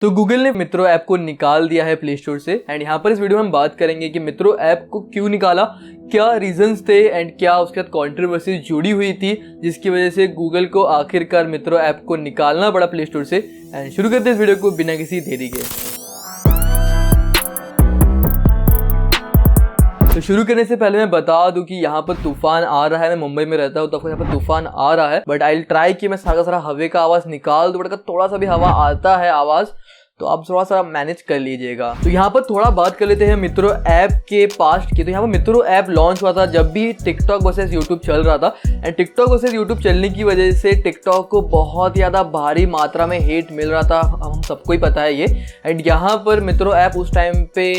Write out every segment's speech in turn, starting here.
तो गूगल ने मित्रों ऐप को निकाल दिया है प्ले स्टोर से एंड यहाँ पर इस वीडियो में हम बात करेंगे कि मित्रों ऐप को क्यों निकाला, क्या रीजंस थे एंड क्या उसके साथ कंट्रोवर्सी जुड़ी हुई थी जिसकी वजह से गूगल को आखिरकार मित्रों ऐप को निकालना पड़ा प्ले स्टोर से। एंड शुरू करते हैं इस वीडियो को बिना किसी देरी के। तो शुरू करने से पहले मैं बता दूं कि यहाँ पर तूफान आ रहा है। मैं मुंबई में रहता हूँ तो यहाँ पर तूफान आ रहा है, बट आई ट्राई कि मैं सारा हवा का आवाज निकाल दूं, बट अगर थोड़ा सा भी हवा आता है आवाज तो आप थोड़ा सा मैनेज कर लीजिएगा। तो यहाँ पर थोड़ा बात कर लेते हैं मित्रों ऐप के पास्ट की। तो यहाँ पर मित्रों ऐप लॉन्च हुआ था जब भी टिकटॉक वर्सेस यूट्यूब चल रहा था एंड टिकटॉक वर्सेस यूट्यूब चलने की वजह से टिकटॉक को बहुत ज़्यादा भारी मात्रा में हेट मिल रहा था, हम सबको ही पता है ये। एंड यहाँ पर मित्रों ऐप उस टाइम पे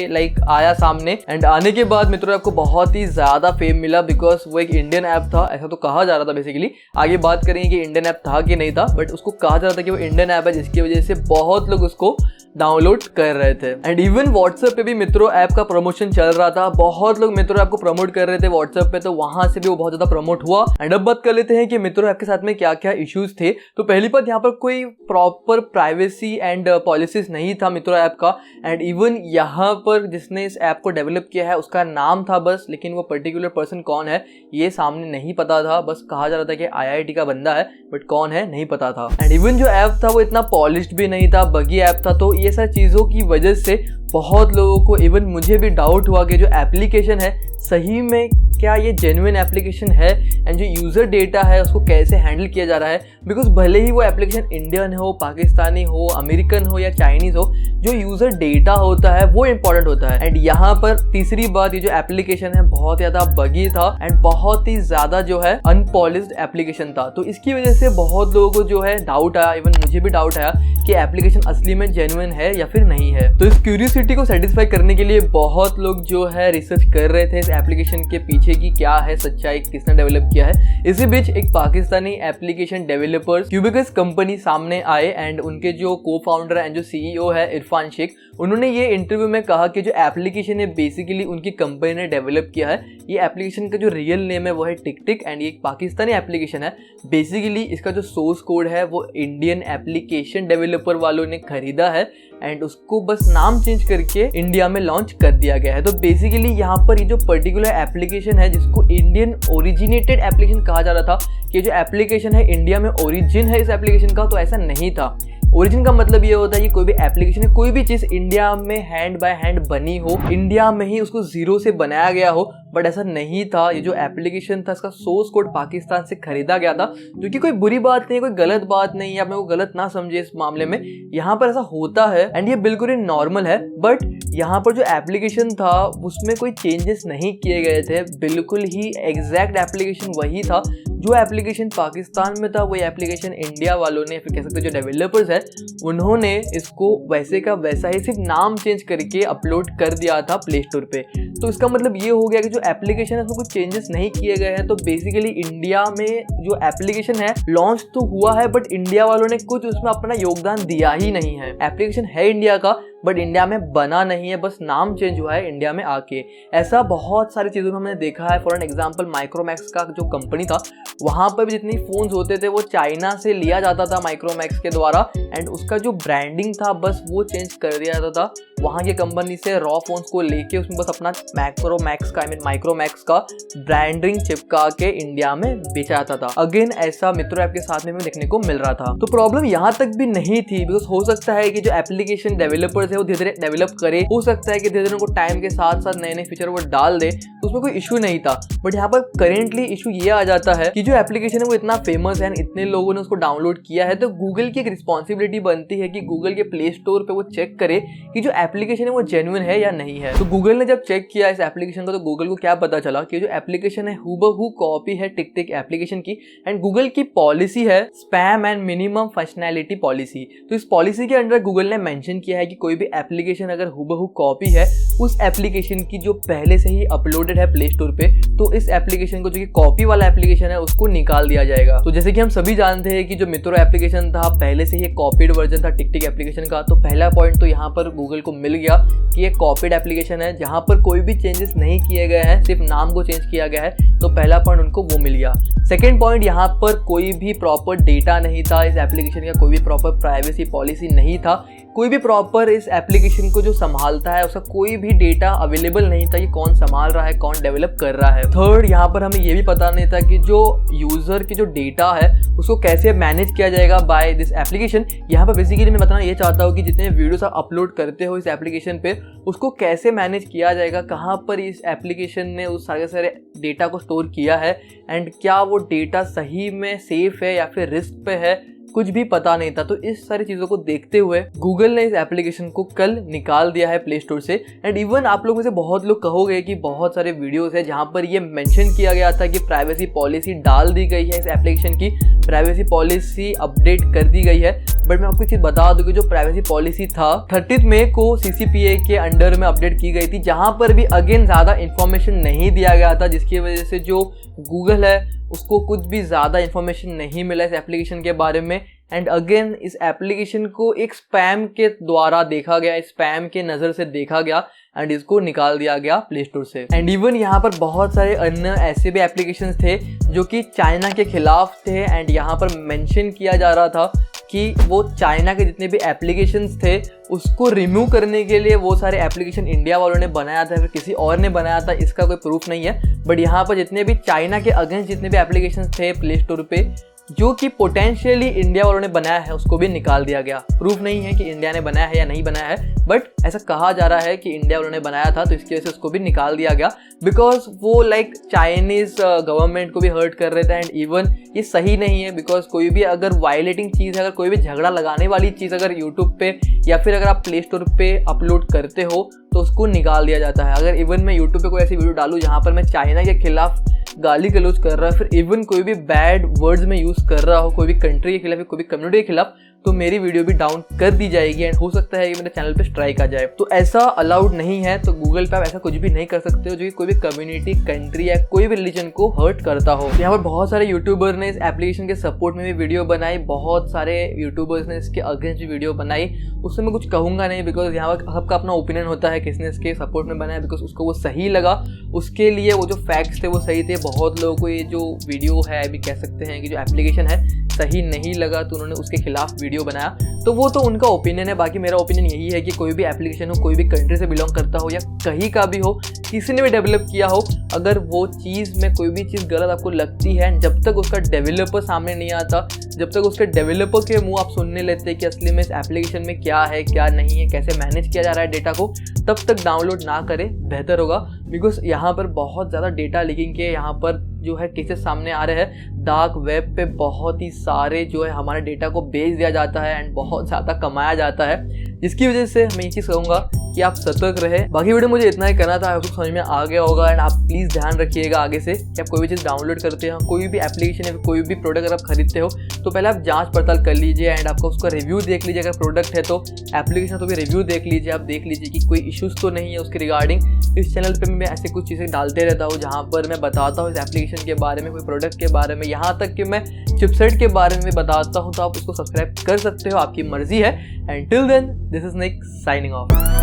आया सामने एंड आने के बाद मित्रों ऐप को बहुत ही ज़्यादा फेम मिला बिकॉज वो एक इंडियन ऐप था, ऐसा तो कहा जा रहा था बेसिकली। आगे बात करेंगे कि इंडियन ऐप था कि नहीं था, बट उसको कहा जा रहा था कि वो इंडियन ऐप है जिसकी वजह से बहुत लोग उसको डाउनलोड कर रहे थे। एंड इवन व्हाट्सएप पे भी मित्रों ऐप का प्रमोशन चल रहा था, बहुत लोग मित्रों ऐप को प्रमोट कर रहे थे व्हाट्सएप पे, तो वहां से भी वो बहुत ज्यादा प्रमोट हुआ। एंड अब बात कर लेते हैं कि मित्रों ऐप के साथ में क्या क्या इश्यूज थे। तो पहली बात, यहाँ पर कोई प्रॉपर प्राइवेसी एंड पॉलिसीज नहीं था मित्रों ऐप का। एंड इवन यहाँ पर जिसने इस ऐप को डेवलप किया है उसका नाम था बस, लेकिन वो पर्टिकुलर पर्सन कौन है ये सामने नहीं पता था। बस कहा जा रहा था कि IIT का बंदा है, बट कौन है नहीं पता था। एंड इवन जो ऐप था वो इतना पॉलिश्ड भी नहीं था, बगी ऐप था। तो ये सारी चीज़ों की वजह से बहुत लोगों को, इवन मुझे भी डाउट हुआ कि जो एप्लीकेशन है सही में क्या ये जेन्युइन एप्लीकेशन है एंड जो यूज़र डेटा है उसको कैसे हैंडल किया जा रहा है। बिकॉज भले ही वो एप्लीकेशन इंडियन हो, पाकिस्तानी हो, अमेरिकन हो या चाइनीज़ हो, जो यूज़र डेटा होता है वो इंपॉर्टेंट होता है। एंड यहाँ पर तीसरी बात, ये जो एप्लीकेशन है बहुत ज़्यादा बगी था एंड बहुत ही ज़्यादा जो है अनपॉलिश्ड एप्लीकेशन था। तो इसकी वजह से बहुत लोगों को जो है डाउट आया, इवन मुझे भी डाउट आया कि एप्लीकेशन असली में जेन्युइन है या फिर नहीं है। तो इस क्यूरियोसिटी को सेटिस्फाई करने के लिए बहुत लोग जो है रिसर्च कर रहे थे इस एप्लीकेशन के पीछे की क्या है सच्चाई, किसने डेवलप किया है। इसी बीच एक पाकिस्तानी एप्लीकेशन डेवलपर्स क्यूबिकस कंपनी सामने आए एंड उनके जो को-फाउंडर एंड जो CEO है इरफान शेख, उन्होंने ये इंटरव्यू में कहा कि जो एप्लीकेशन है बेसिकली उनकी कंपनी ने डेवलप किया है। ये एप्लीकेशन का जो रियल नेम है वो है टिक एंड ये एक पाकिस्तानी एप्लीकेशन है। बेसिकली इसका जो सोर्स कोड है वो इंडियन एप्लीकेशन डेवलपर वालों ने खरीदा है एंड उसको बस नाम चेंज करके इंडिया में लॉन्च कर दिया गया है। तो बेसिकली यहाँ पर ये जो पर्टिकुलर एप्लीकेशन है जिसको इंडियन ओरिजिनेटेड एप्लीकेशन कहा जा रहा था कि जो एप्लीकेशन है इंडिया में ओरिजिन है इस एप्लीकेशन का, तो ऐसा नहीं था। ओरिजिन का मतलब ये होता है कि कोई भी एप्लीकेशन है, कोई भी चीज़ इंडिया में हैंड बाय हैंड बनी हो, इंडिया में ही उसको जीरो से बनाया गया हो, बट ऐसा नहीं था। ये जो एप्लीकेशन था इसका सोर्स कोड पाकिस्तान से खरीदा गया था, जो कि कोई बुरी बात नहीं है, कोई गलत बात नहीं है, आप मेरे को गलत ना समझे इस मामले में। यहाँ पर ऐसा होता है एंड ये बिल्कुल ही नॉर्मल है, बट यहाँ पर जो एप्लीकेशन था उसमें कोई चेंजेस नहीं किए गए थे, बिल्कुल ही एग्जैक्ट एप्लीकेशन वही था। जो एप्लीकेशन पाकिस्तान में था वही एप्लीकेशन इंडिया वालों ने, फिर कह सकते जो डेवलपर्स है उन्होंने इसको वैसे का वैसा ही सिर्फ नाम चेंज करके अपलोड कर दिया था प्ले स्टोर पे। तो इसका मतलब ये हो गया कि जो एप्लीकेशन है उसमें कुछ चेंजेस नहीं किए गए हैं। तो बेसिकली इंडिया में जो एप्लीकेशन है लॉन्च तो हुआ है, बट इंडिया वालों ने कुछ उसमें अपना योगदान दिया ही नहीं है। एप्लीकेशन है इंडिया का बट इंडिया में बना नहीं है, बस नाम चेंज हुआ है इंडिया में आके। ऐसा बहुत सारी चीज़ों में हमने देखा है। फॉर एन एग्जांपल माइक्रोमैक्स का जो कंपनी था वहाँ पर भी जितनी फ़ोन्स होते थे वो चाइना से लिया जाता था माइक्रोमैक्स के द्वारा एंड उसका जो ब्रांडिंग था बस वो चेंज कर दिया जाता था। वहाँ की कंपनी से रॉ फोन्स को लेके उसमें बस अपना माइक्रोमैक्स का ब्रांडिंग चिपका के इंडिया में बेचा जाता था। अगेन ऐसा मित्रों ऐप के साथ में देखने को मिल रहा था। तो प्रॉब्लम यहाँ तक भी नहीं थी, बिकॉज हो सकता है कि जो एप्लीकेशन डेवलपर्स है वो धीरे धीरे डेवलप करे, हो सकता है कि धीरे धीरे उनको टाइम के साथ साथ नए नए फीचर वो डाल दे, तो उसमें कोई इशू नहीं था। बट यहाँ पर करेंटली इशू ये आ जाता है कि जो एप्लीकेशन है वो इतना फेमस है, इतने लोगों ने उसको डाउनलोड किया है, तो गूगल की एक रिस्पॉन्सिबिलिटी बनती है कि गूगल के प्ले स्टोर पे वो चेक करे कि जो एप्लीकेशन है वो जेन्युइन है या नहीं है। तो गूगल ने जब चेक किया इस एप्लीकेशन को तो गूगल को क्या पता चला कि जो एप्लीकेशन है हूबहू कॉपी है टिक एप्लीकेशन की एंड गूगल की पॉलिसी है spam and minimum functionality policy. तो इस पॉलिसी के अंडर गूगल ने मेंशन किया है कि कोई भी एप्लीकेशन अगर हूबहू कॉपी है उस एप्लीकेशन की जो पहले से ही अपलोडेड है प्ले स्टोर पे, तो इस एप्लीकेशन को जो कि कॉपी वाला एप्लीकेशन है उसको निकाल दिया जाएगा। तो जैसे कि हम सभी जानते हैं कि जो मित्रों एप्लीकेशन था पहले से ही कॉपीड वर्जन था टिक एप्लीकेशन का। तो पहला पॉइंट तो यहाँ पर गूगल को मिल गया कि ये कॉपीड एप्लीकेशन है जहाँ पर कोई भी चेंजेस नहीं किए गए हैं, सिर्फ नाम को चेंज किया गया है। तो पहला पॉइंट उनको वो मिल गया। सेकेंड पॉइंट, यहाँ पर कोई भी प्रॉपर डेटा नहीं था इस एप्लीकेशन का, कोई भी प्रॉपर प्राइवेसी पॉलिसी नहीं था कोई भी प्रॉपर इस एप्लीकेशन को जो संभालता है उसका कोई भी डेटा अवेलेबल नहीं था कि कौन संभाल रहा है, कौन डेवलप कर रहा है। थर्ड, यहाँ पर हमें ये भी पता नहीं था कि जो यूजर की जो डेटा है उसको कैसे मैनेज किया जाएगा बाय दिस एप्लीकेशन। यहाँ पर बेसिकली मैं बताना ये चाहता हूँ कि जितने वीडियोस आप अपलोड करते हो इस एप्लीकेशन पे उसको कैसे मैनेज किया जाएगा, कहाँ पर इस एप्लीकेशन ने उस सारे डेटा को स्टोर किया है एंड क्या वो डेटा सही में सेफ है या फिर रिस्क पे है, कुछ भी पता नहीं था। तो इस सारी चीज़ों को देखते हुए गूगल ने इस एप्लीकेशन को कल निकाल दिया है प्ले स्टोर से। एंड इवन आप लोग में से बहुत लोग कहोगे कि बहुत सारे वीडियोस है जहां पर ये मेंशन किया गया था कि प्राइवेसी पॉलिसी डाल दी गई है, इस एप्लीकेशन की प्राइवेसी पॉलिसी अपडेट कर दी गई है। बट मैं आपको एक चीज़ बता दूं कि जो प्राइवेसी पॉलिसी था 30 मई को CCPA के अंडर में अपडेट की गई थी, जहां पर भी अगेन ज़्यादा इन्फॉर्मेशन नहीं दिया गया था, जिसकी वजह से जो गूगल है उसको कुछ भी ज़्यादा इन्फॉर्मेशन नहीं मिला इस एप्लीकेशन के बारे में। एंड अगेन इस एप्लीकेशन को एक स्पैम के द्वारा देखा गया, स्पैम के नज़र से देखा गया एंड इसको निकाल दिया गया प्ले स्टोर से। एंड इवन यहाँ पर बहुत सारे अन्य ऐसे भी एप्लीकेशंस थे जो कि चाइना के खिलाफ थे एंड यहाँ पर मेंशन किया जा रहा था कि वो चाइना के जितने भी एप्लीकेशंस थे उसको रिमूव करने के लिए वो सारे एप्लीकेशन इंडिया वालों ने बनाया था, फिर किसी और ने बनाया था, इसका कोई प्रूफ नहीं है। बट यहाँ पर जितने भी चाइना के अगेंस्ट जितने भी एप्लीकेशंस थे प्ले स्टोर पे जो कि पोटेंशियली इंडिया वालों ने बनाया है उसको भी निकाल दिया गया। प्रूफ नहीं है कि इंडिया ने बनाया है या नहीं बनाया है, बट ऐसा कहा जा रहा है कि इंडिया वालों ने बनाया था, तो इसकी वजह से उसको भी निकाल दिया गया बिकॉज वो लाइक चाइनीज गवर्नमेंट को भी हर्ट कर रहे थे। एंड इवन ये सही नहीं है बिकॉज कोई भी अगर वायलेटिंग चीज़ है, अगर कोई भी झगड़ा लगाने वाली चीज़ अगर यूट्यूब पे या फिर अगर आप प्ले स्टोर पे अपलोड करते हो तो उसको निकाल दिया जाता है। अगर इवन मैं यूट्यूब पे कोई ऐसी वीडियो डालूँ जहाँ पर मैं चाइना के खिलाफ गाली गलौज कर रहा है, फिर इवन कोई भी बैड वर्ड्स में यूज़ कर रहा हो कोई भी कंट्री के खिलाफ या कोई भी कम्युनिटी के खिलाफ, तो मेरी वीडियो भी डाउन कर दी जाएगी एंड हो सकता है कि मेरे चैनल पे स्ट्राइक आ जाए। तो ऐसा अलाउड नहीं है, तो गूगल पे आप ऐसा कुछ भी नहीं कर सकते हो जो कि कोई भी कम्युनिटी, कंट्री या कोई भी रिलीजन को हर्ट करता हो। यहाँ पर बहुत सारे यूट्यूबर ने इस एप्लीकेशन के सपोर्ट में भी वीडियो बनाई, बहुत सारे यूट्यूबर्स ने इसके अगेंस्ट भी वीडियो बनाई। उससे मैं कुछ कहूँगा नहीं बिकॉज यहाँ पर सबका अपना ओपिनियन होता है, किसने इसके सपोर्ट में बनाया बिकॉज उसको वो सही लगा, उसके लिए वो जो फैक्ट्स थे वो सही थे। बहुत लोगों को ये जो वीडियो है अभी कह सकते हैं कि जो एप्लीकेशन है सही नहीं लगा तो उन्होंने उसके खिलाफ वीडियो बनाया, तो वो तो उनका ओपिनियन है। बाकी मेरा ओपिनियन यही है कि कोई भी एप्लीकेशन हो, कोई भी कंट्री से बिलोंग करता हो या कहीं का भी हो, किसी ने भी डेवलप किया हो, अगर वो चीज़ में कोई भी चीज़ गलत आपको लगती है, जब तक उसका डेवलपर सामने नहीं आता, जब तक उसके डेवलपर के मुंह आप सुनने लेते कि असली में इस एप्लीकेशन में क्या है क्या नहीं है, कैसे मैनेज किया जा रहा है डेटा को, तब तक डाउनलोड ना करें बेहतर होगा। बिकॉज यहाँ पर बहुत ज़्यादा डेटा लीकिंग के यहाँ पर जो है केसेस सामने आ रहे हैं। डार्क वेब पे बहुत ही सारे जो है हमारे डेटा को बेच दिया जाता है एंड बहुत ज़्यादा कमाया जाता है, जिसकी वजह से मैं ये चीज़ कहूँगा कि आप सतर्क रहे। बाकी वीडियो मुझे इतना ही करना था, आपको समझ में आ गया होगा। एंड आप प्लीज़ ध्यान रखिएगा आगे से कि आप कोई भी चीज़ डाउनलोड करते हो, कोई भी एप्लीकेशन या कोई भी प्रोडक्ट अगर आप खरीदते हो तो पहले आप जांच पड़ताल कर लीजिए एंड आपको उसका रिव्यू देख लीजिए। अगर प्रोडक्ट है तो एप्लीकेशन तो भी रिव्यू देख लीजिए, आप देख लीजिए कि कोई इश्यूज़ तो नहीं है उसके रिगार्डिंग। इस चैनल पर मैं ऐसे कुछ चीज़ें डालते रहता हूँ जहाँ पर मैं बताता हूँ इस एप्लीकेशन के बारे में, कोई प्रोडक्ट के बारे में, यहाँ तक कि मैं चिपसेट के बारे में बताता हूँ, तो आप उसको सब्सक्राइब कर सकते हो, आपकी मर्जी है। And till then this is Nick signing of.